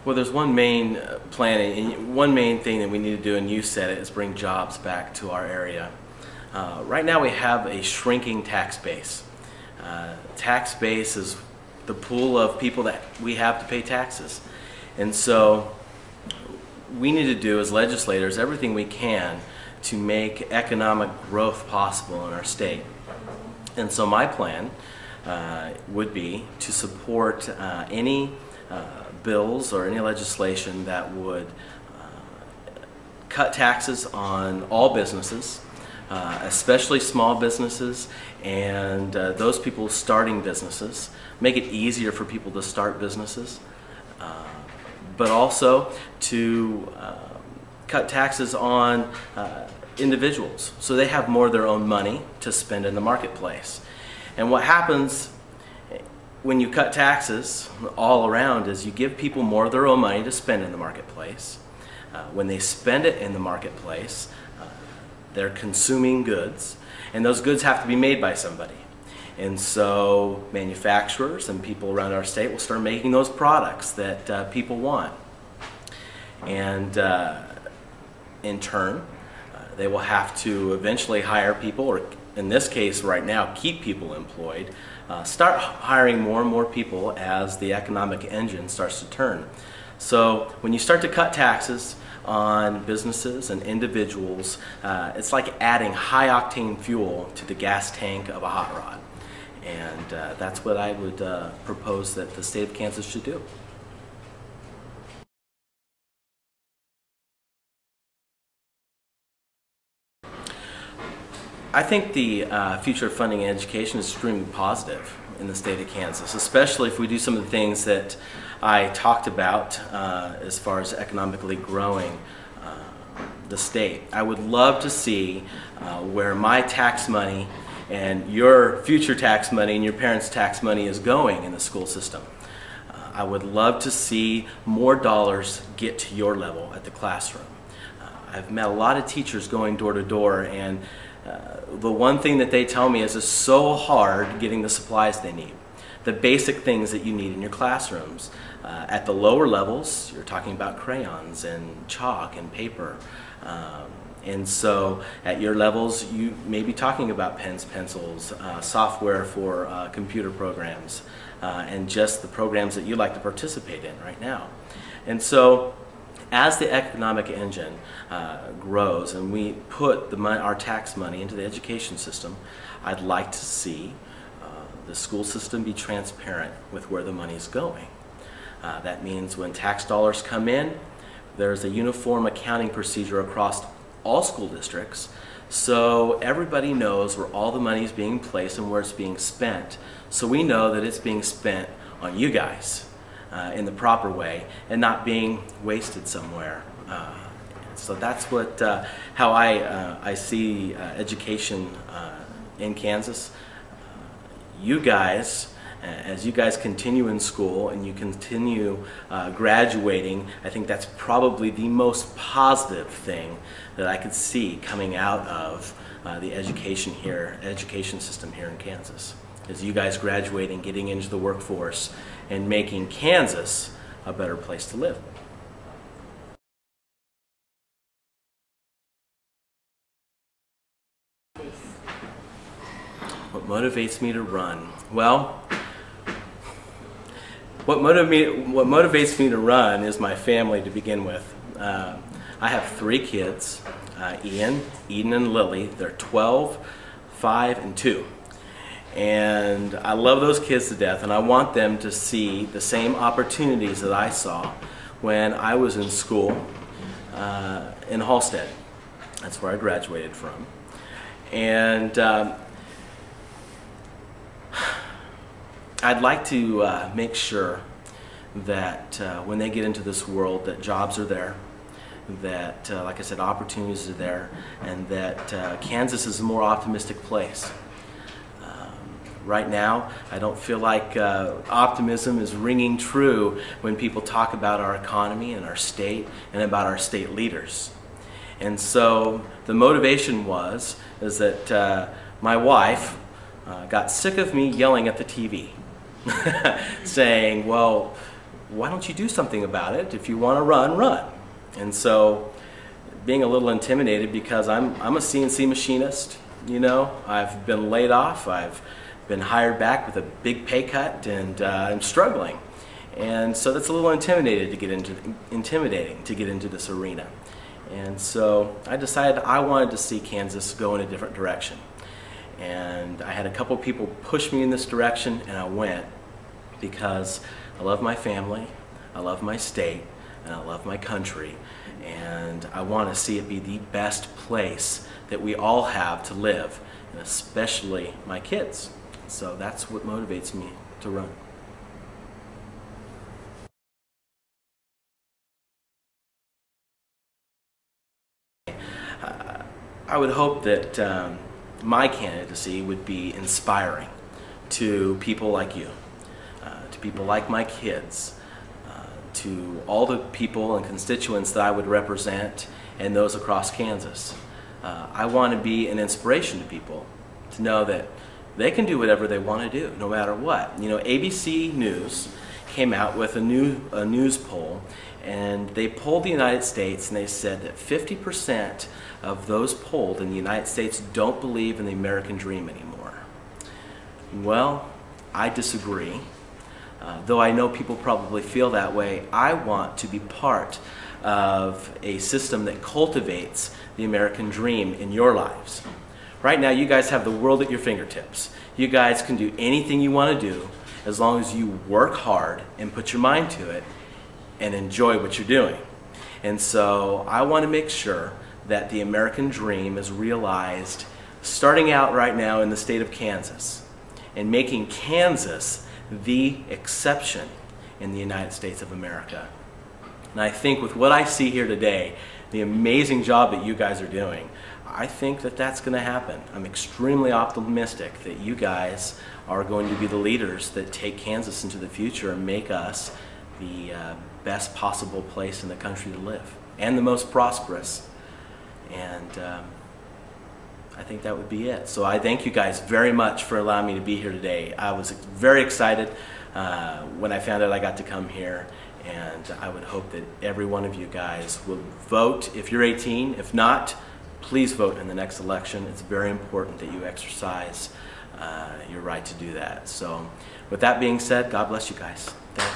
Well, there's one main plan, and one main thing that we need to do, and you said it, is bring jobs back to our area. Right now we have a shrinking tax base. Tax base is the pool of people that we have to pay taxes. And so we need to do as legislators everything we can to make economic growth possible in our state. And so my plan would be to support any bills or any legislation that would cut taxes on all businesses, especially small businesses and those people starting businesses, make it easier for people to start businesses, but also to cut taxes on individuals so they have more of their own money to spend in the marketplace. And what happens when you cut taxes all around is you give people more of their own money to spend in the marketplace. When they spend it in the marketplace, they're consuming goods, and those goods have to be made by somebody. And so manufacturers and people around our state will start making those products that people want. And in turn, they will have to eventually hire people, or in this case right now, keep people employed, start hiring more and more people as the economic engine starts to turn. So when you start to cut taxes on businesses and individuals, it's like adding high-octane fuel to the gas tank of a hot rod. And that's what I would propose that the state of Kansas should do. I think the future of funding in education is extremely positive in the state of Kansas, especially if we do some of the things that I talked about as far as economically growing the state. I would love to see where my tax money and your future tax money and your parents' tax money is going in the school system. I would love to see more dollars get to your level at the classroom. I've met a lot of teachers going door to door, and the one thing that they tell me is it's so hard getting the supplies they need. The basic things that you need in your classrooms. At the lower levels, you're talking about crayons and chalk and paper. And so at your levels, you may be talking about pens, pencils, software for computer programs, and just the programs that you like to participate in right now. And so as the economic engine grows and we put our tax money into the education system, I'd like to see the school system be transparent with where the money is going. That means when tax dollars come in, there's a uniform accounting procedure across all school districts, so everybody knows where all the money is being placed and where it's being spent, so we know that it's being spent on you guys in the proper way and not being wasted somewhere. So that's what how I see education in Kansas. You guys, as you guys continue in school and you continue graduating, I think that's probably the most positive thing that I could see coming out of the education system here in Kansas. Is you guys graduating, getting into the workforce, and making Kansas a better place to live. What motivates me to run? Well, what motivates me to run is my family to begin with. I have 3 kids, Ian, Eden, and Lily. They're 12, 5, and 2. And I love those kids to death, and I want them to see the same opportunities that I saw when I was in school in Halstead. That's where I graduated from. And I'd like to make sure that when they get into this world that jobs are there, that, like I said, opportunities are there, and that Kansas is a more optimistic place. Right now, I don't feel like optimism is ringing true when people talk about our economy and our state and about our state leaders. And so the motivation is that my wife got sick of me yelling at the TV, saying, well, why don't you do something about it? If you want to run, run. And so, being a little intimidated because I'm a CNC machinist, you know, I've been laid off, I've been hired back with a big pay cut, and I'm struggling. And so that's a little intimidating to get into this arena. And so I decided I wanted to see Kansas go in a different direction. And I had a couple people push me in this direction, and I went because I love my family, I love my state, and I love my country, and I want to see it be the best place that we all have to live, and especially my kids. So that's what motivates me to run. I would hope that my candidacy would be inspiring to people like you, to people like my kids, to all the people and constituents that I would represent and those across Kansas. I want to be an inspiration to people to know that they can do whatever they want to do, no matter what. You know, ABC News came out with a news poll, and they polled the United States, and they said that 50% of those polled in the United States don't believe in the American dream anymore. Well, I disagree. Though I know people probably feel that way, I want to be part of a system that cultivates the American dream in your lives. Right now, you guys have the world at your fingertips. You guys can do anything you want to do as long as you work hard and put your mind to it and enjoy what you're doing. And so I want to make sure that the American dream is realized starting out right now in the state of Kansas and making Kansas the exception in the United States of America. And I think with what I see here today, the amazing job that you guys are doing, I think that that's going to happen. I'm extremely optimistic that you guys are going to be the leaders that take Kansas into the future and make us the best possible place in the country to live and the most prosperous. And I think that would be it. So I thank you guys very much for allowing me to be here today. I was very excited when I found out I got to come here, and I would hope that every one of you guys will vote if you're 18. If not, please vote in the next election. It's very important that you exercise your right to do that. So with that being said, God bless you guys. Thanks.